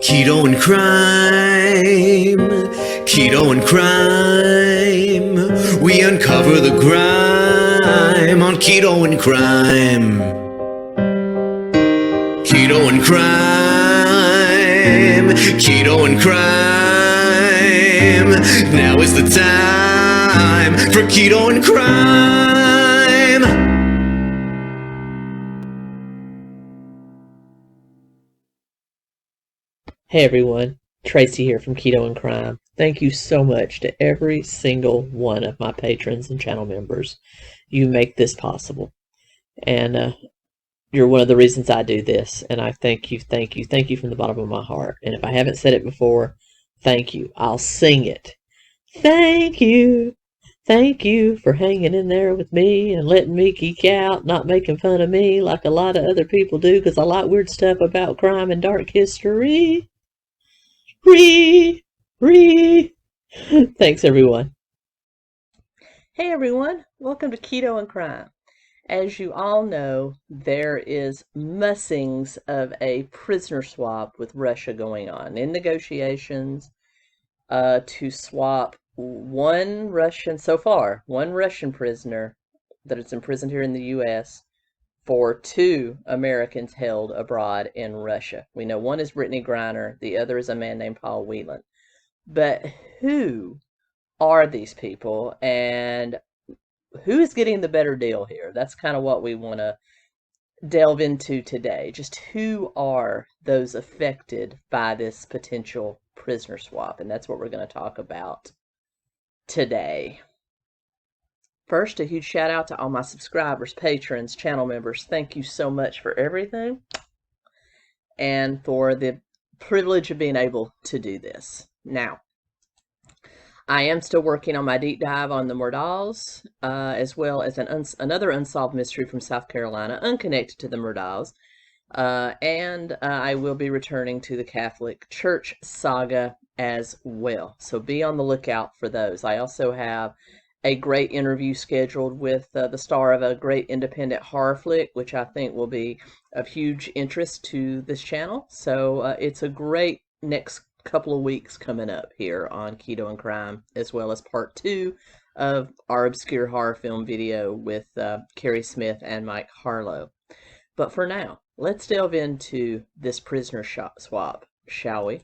Keto and Krime, Keto and Krime. We uncover the grime on Keto and Krime. Keto and Krime, Keto and Krime. Now is the time for Keto and Krime. Hey everyone, Tracy here from Keto and Krime. Thank you so much to every single one of my patrons and channel members. You make this possible. And you're one of the reasons I do this. And I thank you from the bottom of my heart. And if I haven't said it before, thank you. I'll sing it. Thank you. Thank you for hanging in there with me and letting me geek out, not making fun of me like a lot of other people do, because I like weird stuff about crime and dark history. Thanks, everyone. Hey, everyone. Welcome to Keto and Krime. As you all know, there is mussings of a prisoner swap with Russia going on in negotiations to swap one Russian prisoner that is imprisoned here in the U.S. for 2 Americans held abroad in Russia. We know one is Brittney Griner, the other is a man named Paul Whelan. But who are these people, and who is getting the better deal here? That's kind of what we want to delve into today. Just who are those affected by this potential prisoner swap? And that's what we're going to talk about today. First, a huge shout out to all my subscribers, patrons, channel members. Thank you so much for everything and for the privilege of being able to do this. Now, I am still working on my deep dive on the Murdals, as well as another unsolved mystery from South Carolina, unconnected to the Murdals. And I will be returning to the Catholic Church saga as well. So be on the lookout for those. I also have a great interview scheduled with the star of a great independent horror flick, which I think will be of huge interest to this channel. So it's a great next couple of weeks coming up here on Keto and Krime, as well as part 2 of our obscure horror film video with Carrie Smith and Mike Harlow. But for now, let's delve into this prisoner swap, shall we?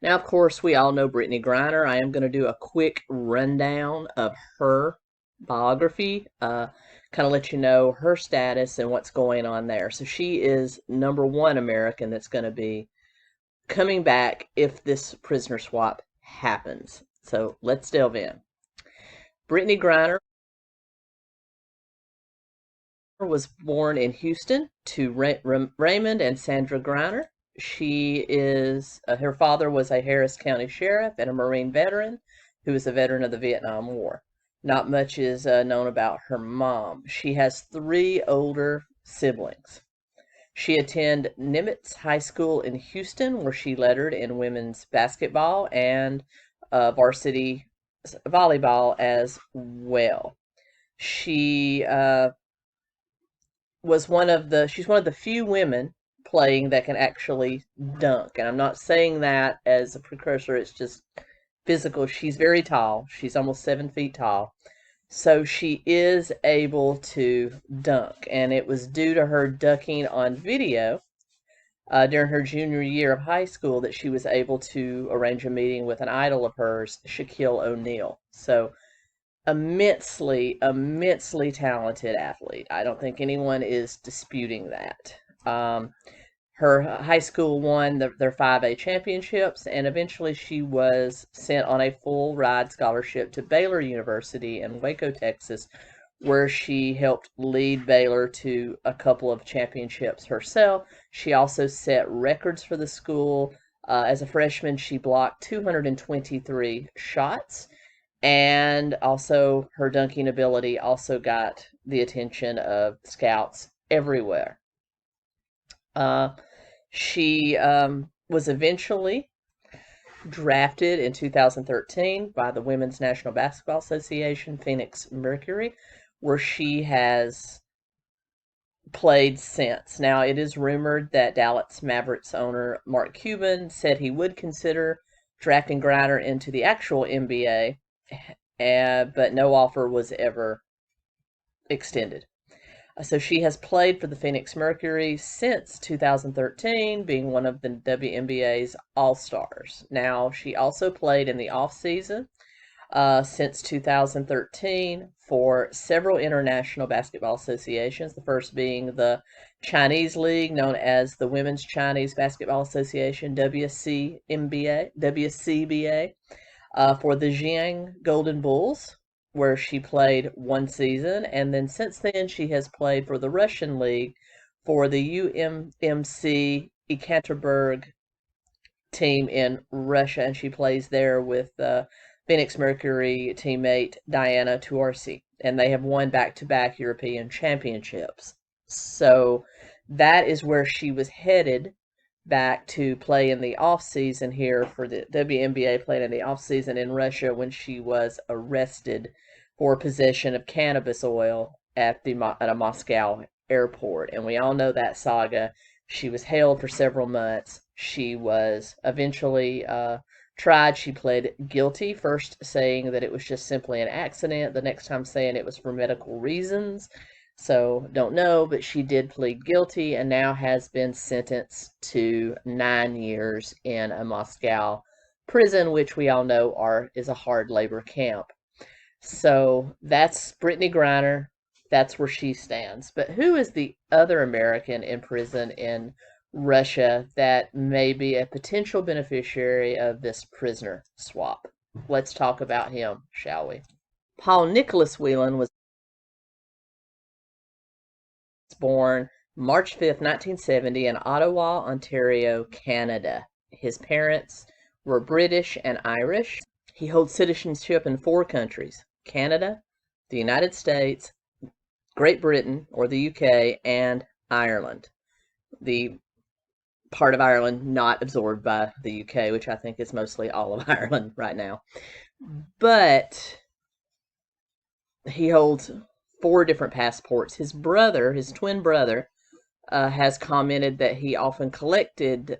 Now, of course, we all know Brittney Griner. I am going to do a quick rundown of her biography, kind of let you know her status and what's going on there. So she is #1 American that's going to be coming back if this prisoner swap happens. So let's delve in. Brittney Griner was born in Houston to Raymond and Sandra Griner. She is, her father was a Harris County sheriff and a Marine veteran who was a veteran of the Vietnam War. Not much is known about her mom. She has 3 older siblings. She attended Nimitz High School in Houston, where she lettered in women's basketball and varsity volleyball as well. She she's one of the few women playing that can actually dunk. And I'm not saying that as a precursor, it's just physical. She's very tall. She's almost 7 feet tall. So she is able to dunk. And it was due to her dunking on video during her junior year of high school that she was able to arrange a meeting with an idol of hers, Shaquille O'Neal. So immensely talented athlete. I don't think anyone is disputing that. Her high school won their 5A championships, and eventually she was sent on a full ride scholarship to Baylor University in Waco, Texas, where she helped lead Baylor to a couple of championships herself. She also set records for the school. As a freshman, she blocked 223 shots, and also her dunking ability also got the attention of scouts everywhere. She was eventually drafted in 2013 by the Women's National Basketball Association, Phoenix Mercury, where she has played since. Now, it is rumored that Dallas Mavericks owner Mark Cuban said he would consider drafting Griner into the actual NBA, but no offer was ever extended. So she has played for the Phoenix Mercury since 2013, being one of the WNBA's All-Stars. Now, she also played in the off-season since 2013 for several international basketball associations, the first being the Chinese League, known as the Women's Chinese Basketball Association, WCBA, for the Jiang Golden Bulls, where she played one season, and then since then she has played for the Russian League for the UMMC Ekaterinburg team in Russia, and she plays there with Phoenix Mercury teammate Diana Taurasi, and they have won back-to-back European championships. So that is where she was headed back to play in the off season here for the WNBA, playing in the off season in Russia when she was arrested for possession of cannabis oil at a Moscow airport. And we all know that saga. She was held for several months. She was eventually tried. She pled guilty, first saying that it was just simply an accident, the next time saying it was for medical reasons. So, don't know, but she did plead guilty and now has been sentenced to 9 years in a Moscow prison, which we all know is a hard labor camp. So, that's Brittney Griner. That's where she stands. But who is the other American in prison in Russia that may be a potential beneficiary of this prisoner swap? Let's talk about him, shall we? Paul Nicholas Whelan was born March 5th, 1970 in Ottawa, Ontario, Canada. His parents were British and Irish. He holds citizenship in 4 countries: Canada, the United States, Great Britain, or the UK, and Ireland. The part of Ireland not absorbed by the UK, which I think is mostly all of Ireland right now. But he holds 4 different passports. His brother, his twin brother, has commented that he often collected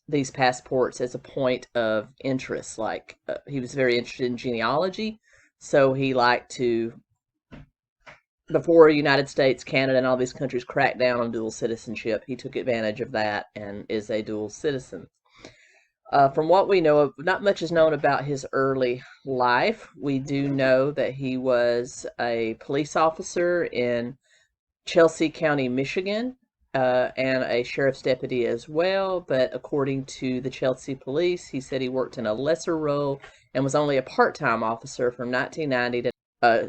these passports as a point of interest. Like he was very interested in genealogy, so he liked to, before United States, Canada, and all these countries cracked down on dual citizenship, he took advantage of that and is a dual citizen. From what we know, not much is known about his early life. We do know that he was a police officer in Chelsea County, Michigan, and a sheriff's deputy as well. But according to the Chelsea police, he said he worked in a lesser role and was only a part-time officer from 1990 to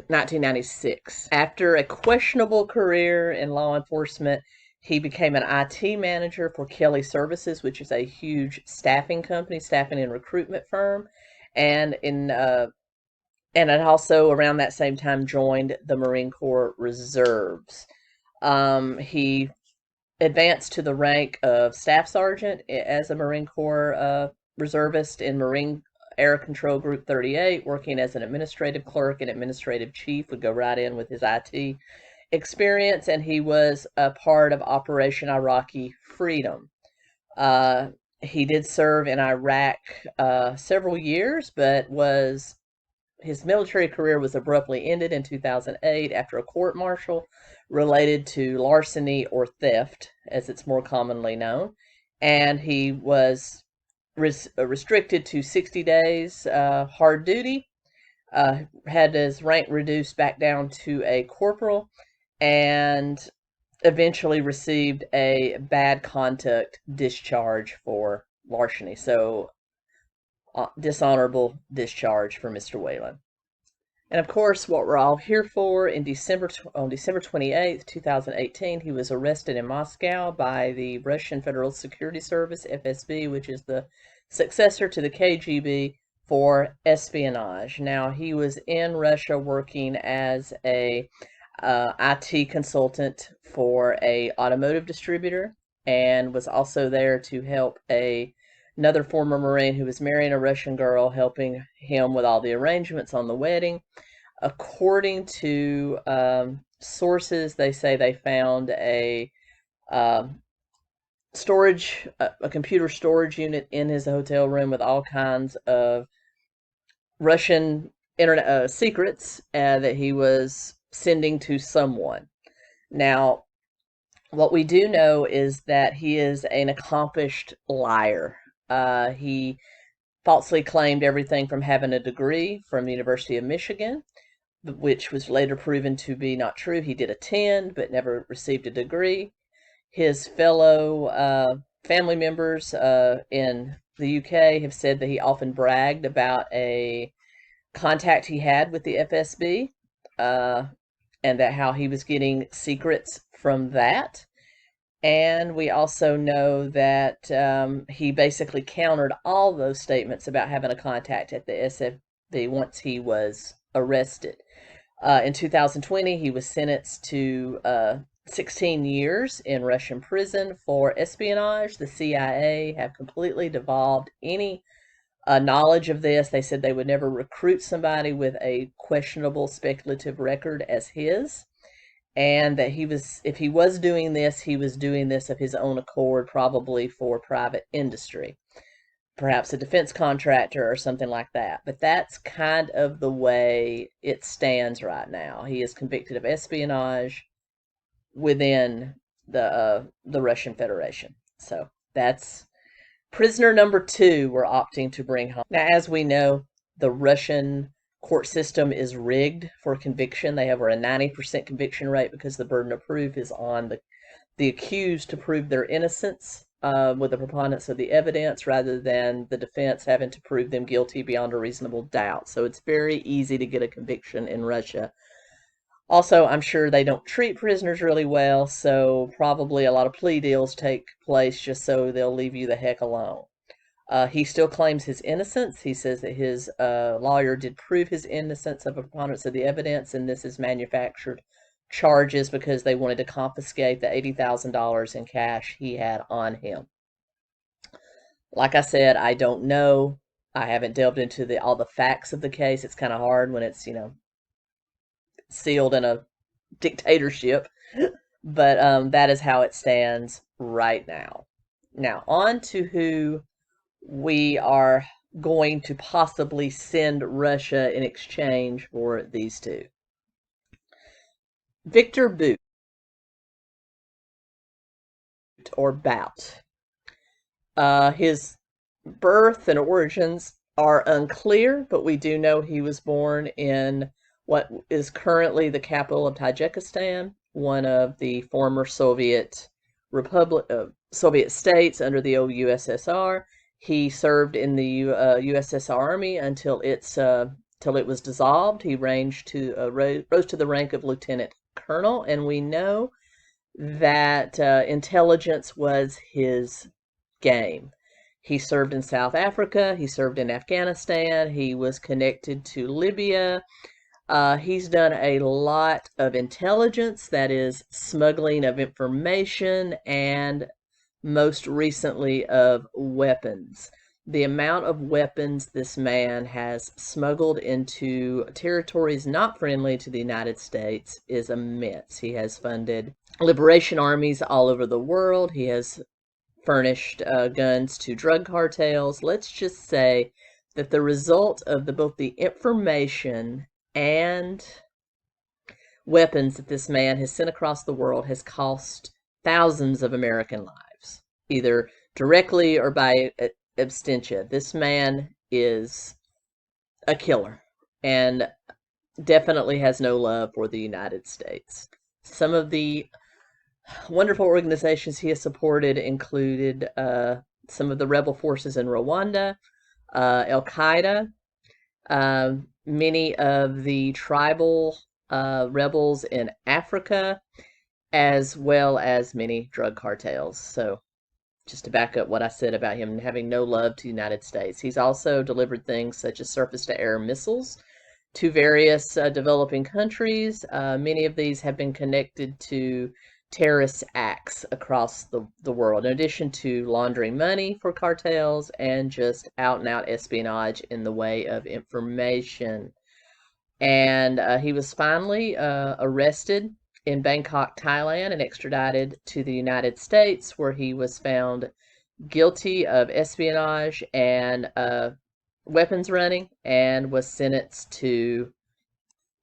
1996. After a questionable career in law enforcement, he became an IT manager for Kelly Services, which is a huge staffing company, staffing and recruitment firm, and it also around that same time joined the Marine Corps Reserves. He advanced to the rank of Staff Sergeant as a Marine Corps reservist in Marine Air Control Group 38, working as an administrative clerk and administrative chief, would go right in with his IT experience, and he was a part of Operation Iraqi Freedom. He did serve in Iraq several years, but his military career was abruptly ended in 2008 after a court-martial related to larceny or theft, as it's more commonly known, and he was restricted to 60 days hard duty, had his rank reduced back down to a corporal, and eventually received a bad conduct discharge for larceny. So, dishonorable discharge for Mr. Whelan. And of course, what we're all here for, on December 28th, 2018, he was arrested in Moscow by the Russian Federal Security Service, FSB, which is the successor to the KGB, for espionage. Now, he was in Russia working as a IT consultant for a automotive distributor, and was also there to help another former Marine who was marrying a Russian girl, helping him with all the arrangements on the wedding. According to sources, they say they found a computer storage unit in his hotel room with all kinds of Russian internet secrets that he was sending to someone. Now, what we do know is that he is an accomplished liar. He falsely claimed everything from having a degree from the University of Michigan, which was later proven to be not true. He did attend, but never received a degree. His fellow family members in the UK have said that he often bragged about a contact he had with the FSB, and that how he was getting secrets from that. And we also know that he basically countered all those statements about having a contact at the SFB once he was arrested. In 2020, he was sentenced to 16 years in Russian prison for espionage. The CIA have completely devolved any knowledge of this. They said they would never recruit somebody with a questionable speculative record as his, and that if he was doing this, he was doing this of his own accord, probably for private industry, perhaps a defense contractor or something like that. But that's kind of the way it stands right now. He is convicted of espionage within the Russian Federation. So that's prisoner number 2 we're opting to bring home. Now, as we know, the Russian court system is rigged for conviction. They have a 90% conviction rate because the burden of proof is on the accused to prove their innocence with the preponderance of the evidence, rather than the defense having to prove them guilty beyond a reasonable doubt. So it's very easy to get a conviction in Russia. Also, I'm sure they don't treat prisoners really well, so probably a lot of plea deals take place just so they'll leave you the heck alone. He still claims his innocence. He says that his lawyer did prove his innocence of a preponderance of the evidence, and this is manufactured charges because they wanted to confiscate the $80,000 in cash he had on him. Like I said, I don't know. I haven't delved into all the facts of the case. It's kind of hard when it's, sealed in a dictatorship. But that is how it stands right now. Now, on to who we are going to possibly send Russia in exchange for these two. Victor Bout, or Bout. His birth and origins are unclear, but we do know he was born in what is currently the capital of Tajikistan, one of the former Soviet states under the old USSR. He served in the USSR Army until it was dissolved. He rose to the rank of lieutenant colonel, and we know that intelligence was his game. He served in South Africa. He served in Afghanistan. He was connected to Libya. He's done a lot of intelligence, that is, smuggling of information, and most recently of weapons. The amount of weapons this man has smuggled into territories not friendly to the United States is immense. He has funded liberation armies all over the world. He has furnished guns to drug cartels. Let's just say that the result of both the information and weapons that this man has sent across the world has cost thousands of American lives, either directly or by abstention. This man is a killer and definitely has no love for the United States. Some of the wonderful organizations he has supported included some of the rebel forces in Rwanda, Al-Qaeda, many of the tribal rebels in Africa, as well as many drug cartels. So just to back up what I said about him having no love to the United States, he's also delivered things such as surface-to-air missiles to various developing countries. Many of these have been connected to terrorist acts across the world, in addition to laundering money for cartels and just out-and-out espionage in the way of information. And he was finally arrested in Bangkok, Thailand, and extradited to the United States, where he was found guilty of espionage and weapons running, and was sentenced to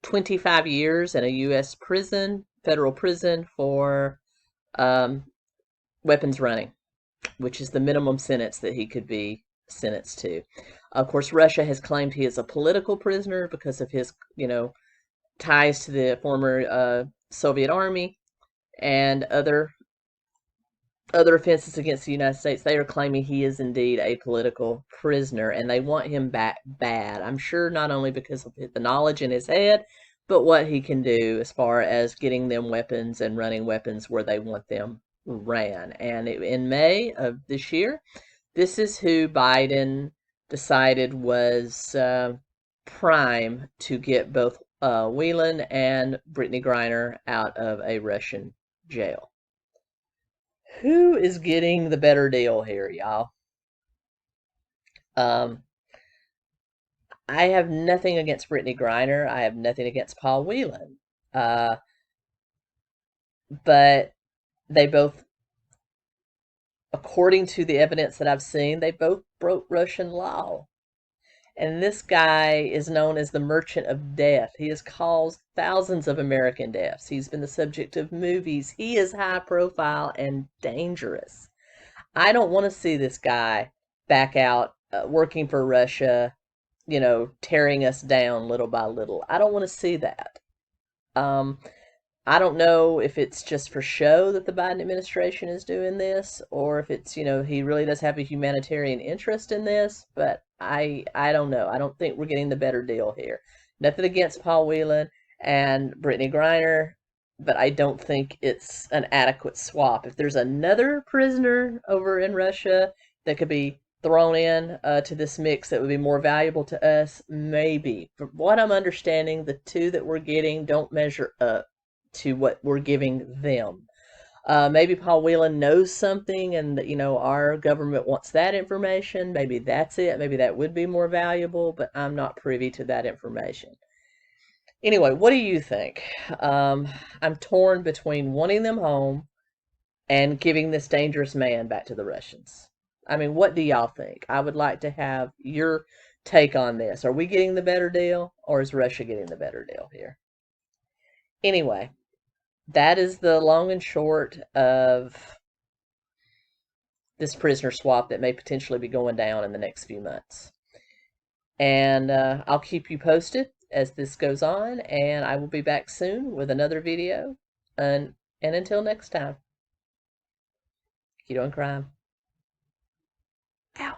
25 years in a U.S. prison, federal prison, for weapons running, which is the minimum sentence that he could be sentenced to. Of course, Russia has claimed he is a political prisoner because of his, ties to the former Soviet Army and other offenses against the United States. They are claiming he is indeed a political prisoner, and they want him back bad. I'm sure not only because of the knowledge in his head, but what he can do as far as getting them weapons and running weapons where they want them ran. And in May of this year, this is who Biden decided was prime to get both Whelan and Brittney Griner out of a Russian jail. Who is getting the better deal here, y'all? I have nothing against Brittney Griner. I have nothing against Paul Whelan. But they both, according to the evidence that I've seen, they both broke Russian law. And this guy is known as the Merchant of Death. He has caused thousands of American deaths. He's been the subject of movies. He is high profile and dangerous. I don't want to see this guy back out working for Russia, tearing us down little by little. I don't want to see that. I don't know if it's just for show that the Biden administration is doing this, or if it's, he really does have a humanitarian interest in this, but I don't know. I don't think we're getting the better deal here. Nothing against Paul Whelan and Brittney Griner, but I don't think it's an adequate swap. If there's another prisoner over in Russia that could be thrown in to this mix that would be more valuable to us, maybe. From what I'm understanding, the two that we're getting don't measure up to what we're giving them. Maybe Paul Whelan knows something and our government wants that information. Maybe that's it. Maybe that would be more valuable, but I'm not privy to that information. Anyway, what do you think? I'm torn between wanting them home and giving this dangerous man back to the Russians. I mean, what do y'all think? I would like to have your take on this. Are we getting the better deal, or is Russia getting the better deal here? Anyway, that is the long and short of this prisoner swap that may potentially be going down in the next few months. And I'll keep you posted as this goes on, and I will be back soon with another video. And until next time, Keto and Krime. Ow.